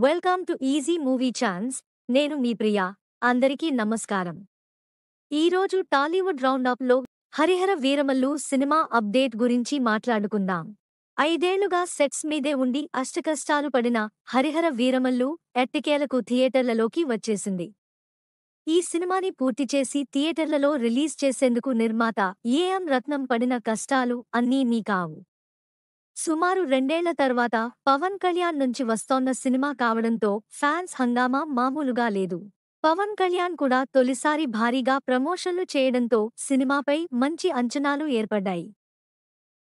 Welcome to easy movie chance. నేను మీ ప్రియా. అందరికీ నమస్కారం. ఈరోజు టాలీవుడ్ రౌండప్లో హరిహర వీరమల్లు సినిమా అప్డేట్ గురించి మాట్లాడుకుందాం. 5 ఏళ్లుగా సెట్స్ మీదే ఉండి అష్టకష్టాలు పడిన హరిహర వీరమల్లు ఎట్టకేలకు థియేటర్లలోకి వచ్చేసింది. ఈ సినిమాని పూర్తి చేసి థియేటర్లలో రిలీజ్ చేసేందుకు నిర్మాత ఏఎం రత్నం పడిన కష్టాలు అన్నీ నీ కావు. సుమారు 2 ఏళ్ల తర్వాత పవన్ కళ్యాణ్ నుంచి వస్తోన్న సినిమా కావడంతో ఫ్యాన్స్ హంగామా మామూలుగా లేదు. పవన్ కళ్యాణ్ కూడా తొలిసారి భారీగా ప్రమోషన్లు చేయడంతో సినిమాపై మంచి అంచనాలు ఏర్పడ్డాయి.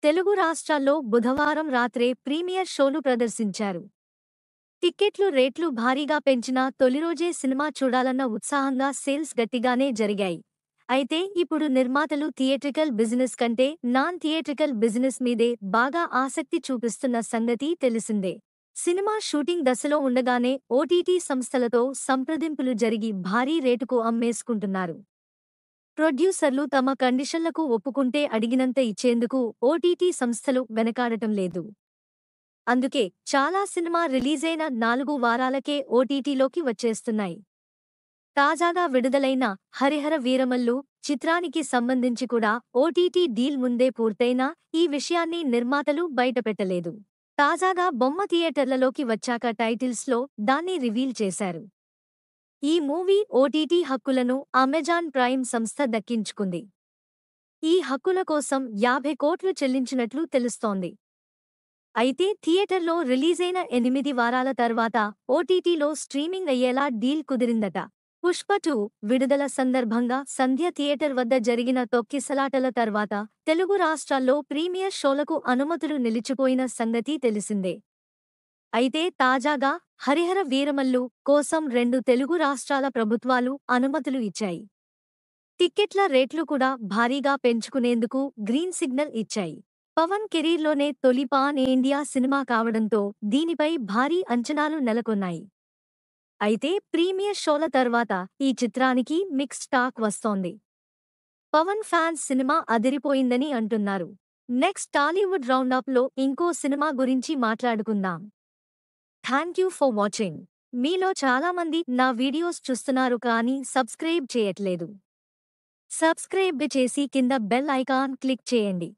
తెలుగు రాష్ట్రాల్లో బుధవారం రాత్రే ప్రీమియర్ షోలు ప్రదర్శించారు. టిక్కెట్లు రేట్లు భారీగా పెంచినా తొలిరోజే సినిమా చూడాలన్న ఉత్సాహంగా సేల్స్ గట్టిగానే జరిగాయి. అయితే ఇప్పుడు నిర్మాతలు థియేట్రికల్ బిజినెస్ కంటే నాన్ థియేట్రికల్ బిజినెస్ మీదే బాగా ఆసక్తి చూపిస్తున్న సంగతి తెలిసిందే. సినిమా షూటింగ్ దశలో ఉండగానే ఓటీటీ సంస్థలతో సంప్రదింపులు జరిగి భారీ రేటుకు అమ్మేసుకుంటున్నారు. ప్రొడ్యూసర్లు తమ కండిషన్లకు ఒప్పుకుంటే అడిగినంత ఇచ్చేందుకు ఓటీటీ సంస్థలు వెనకాడటం లేదు. అందుకే చాలా సినిమా రిలీజైన 4 వారాలకే ఓటీటీలోకి వచ్చేస్తున్నాయి. తాజాగా విడుదలైన హరిహర వీరమల్లు చిత్రానికి సంబంధించి కూడా ఓటీటీ డీల్ ముందే పూర్తయినా ఈ విషయాన్ని నిర్మాతలు బయటపెట్టలేదు. తాజాగా బొమ్మ థియేటర్లలోకి వచ్చాక టైటిల్స్లో దాన్ని రివీల్ చేశారు. ఈ మూవీ ఓటీటీ హక్కులను అమెజాన్ ప్రైమ్ సంస్థ దక్కించుకుంది. ఈ హక్కుల కోసం 50 కోట్లు చెల్లించినట్లు తెలుస్తోంది. అయితే థియేటర్లో రిలీజైన 8 వారాల తర్వాత ఓటీటీలో స్ట్రీమింగ్ అయ్యేలా డీల్ కుదిరిందట. పుష్ప 2 విడుదల సందర్భంగా సంధ్య థియేటర్ వద్ద జరిగిన తొక్కిసలాటల తర్వాత తెలుగు రాష్ట్రాల్లో ప్రీమియర్ షోలకు అనుమతులు నిలిచిపోయిన సంగతి తెలిసిందే. అయితే తాజాగా హరిహర వీరమల్లు కోసం 2 తెలుగు రాష్ట్రాల ప్రభుత్వాలు అనుమతులు ఇచ్చాయి. టిక్కెట్ల రేట్లు కూడా భారీగా పెంచుకునేందుకు గ్రీన్ సిగ్నల్ ఇచ్చాయి. పవన్ కెరీర్లోనే తొలి పాన్ ఇండియా సినిమా కావడంతో దీనిపై భారీ అంచనాలు నెలకొన్నాయి. అయితే ప్రీమియర్ షోల తర్వాత ఈ చిత్రానికి మిక్స్డ్ టాక్ వస్తోంది. పవన్ ఫ్యాన్స్ సినిమా అదిరిపోయిందని అంటున్నారు. నెక్స్ట్ టాలీవుడ్ రౌండప్లో ఇంకో సినిమా గురించి మాట్లాడుకుందాం. Thank you for watching. మీలో చాలామంది నా వీడియోస్ చూస్తున్నారు కానీ సబ్స్క్రైబ్ చేయట్లేదు. సబ్స్క్రైబ్ చేసి కింద బెల్ ఐకాన్ క్లిక్ చేయండి.